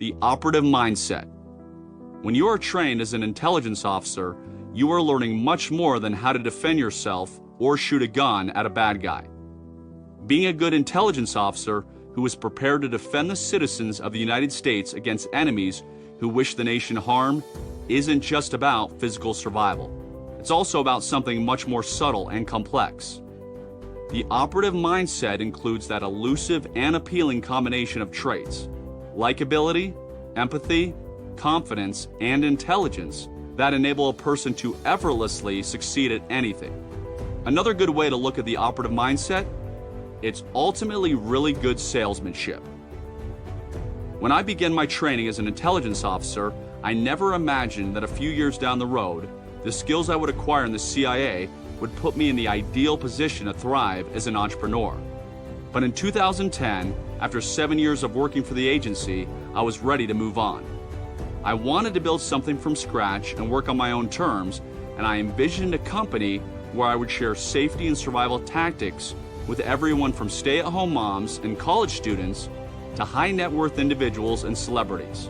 The operative mindset. When you are trained as an intelligence officer, you are learning much more than how to defend yourself or shoot a gun at a bad guy. Being a good intelligence officer who is prepared to defend the citizens of the United States against enemies who wish the nation harm isn't just about physical survival. It's also about something much more subtle and complex. The operative mindset includes that elusive and appealing combination of traits: likability, empathy, confidence, and intelligence that enable a person to effortlessly succeed at anything. Another good way to look at the operative mindset: it's ultimately really good salesmanship. When I began my training as an intelligence officer, I never imagined that a few years down the road, the skills I would acquire in the CIA would put me in the ideal position to thrive as an entrepreneur. But in 2010, after 7 years of working for the agency, I was ready to move on. I wanted to build something from scratch and work on my own terms, and I envisioned a company where I would share safety and survival tactics with everyone from stay-at-home moms and college students to high-net-worth individuals and celebrities.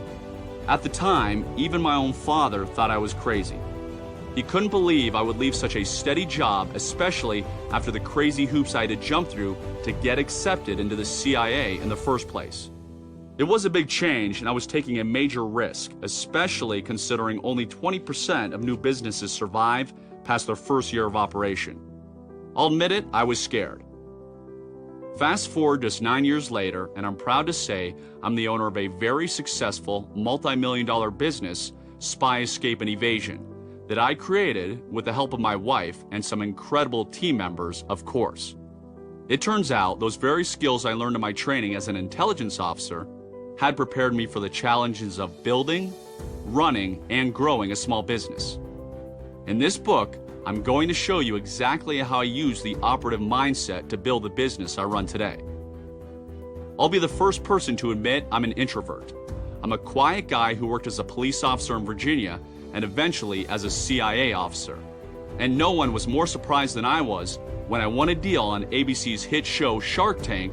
At the time, even my own father thought I was crazy. He couldn't believe I would leave such a steady job, especially after the crazy hoops I had to jump through to get accepted into the CIA in the first place. It was a big change, and I was taking a major risk, especially considering only 20% of new businesses survive past their first year of operation. I'll admit it, I was scared. Fast forward just 9 years later, and I'm proud to say I'm the owner of a very successful multi-million-dollar business, Spy, Escape, and Evasion, that I created with the help of my wife and some incredible team members, of course. It turns out those very skills I learned in my training as an intelligence officer had prepared me for the challenges of building, running, and growing a small business. In this book, I'm going to show you exactly how I use the operative mindset to build the business I run today. I'll be the first person to admit I'm an introvert. I'm a quiet guy who worked as a police officer in Virginia and eventually as a CIA officer. And no one was more surprised than I was when I won a deal on ABC's hit show Shark Tank,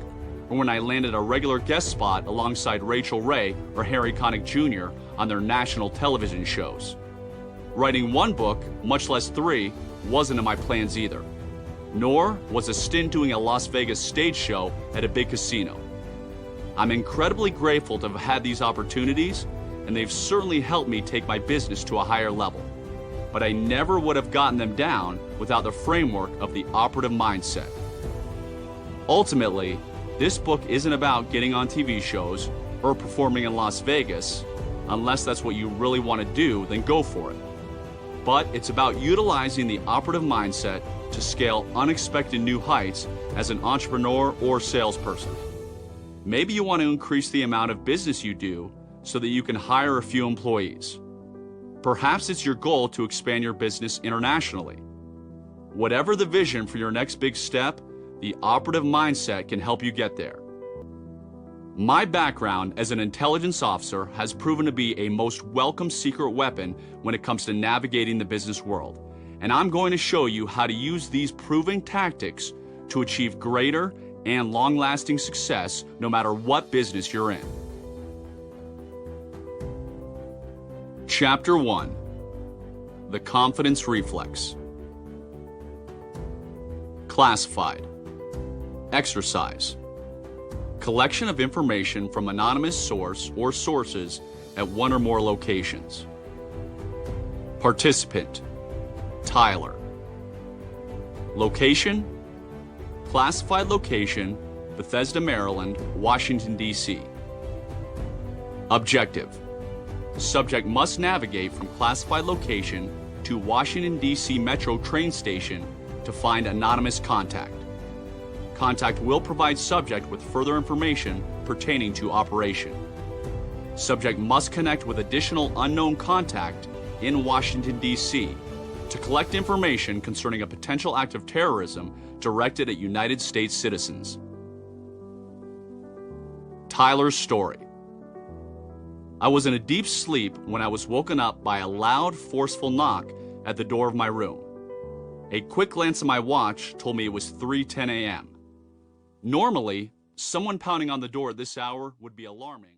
or when I landed a regular guest spot alongside Rachel Ray or Harry Connick Jr. on their national television shows. Writing one book, much less 3, wasn't in my plans either. Nor was a stint doing a Las Vegas stage show at a big casino. I'm incredibly grateful to have had these opportunities, and they've certainly helped me take my business to a higher level. But I never would have gotten them down without the framework of the operative mindset. Ultimately, this book isn't about getting on TV shows or performing in Las Vegas. Unless that's what you really want to do, then go for it. But it's about utilizing the operative mindset to scale unexpected new heights as an entrepreneur or salesperson. Maybe you want to increase the amount of business you do so that you can hire a few employees. Perhaps it's your goal to expand your business internationally. Whatever the vision for your next big step, the operative mindset can help you get there. My background as an intelligence officer has proven to be a most welcome secret weapon when it comes to navigating the business world, and I'm going to show you how to use these proven tactics to achieve greater and long-lasting success no matter what business you're in. Chapter 1: The Confidence Reflex. Classified. Exercise. Collection of information from anonymous source or sources at one or more locations. Participant: Tyler. Location: classified location, Bethesda, Maryland, Washington, D.C. Objective: subject must navigate from classified location to Washington, D.C. Metro train station to find anonymous contact. Contact will provide subject with further information pertaining to operation. Subject must connect with additional unknown contact in Washington, D.C. to collect information concerning a potential act of terrorism directed at United States citizens. Tyler's story. I was in a deep sleep when I was woken up by a loud, forceful knock at the door of my room. A quick glance at my watch told me it was 3:10 a.m. Normally, someone pounding on the door at this hour would be alarming.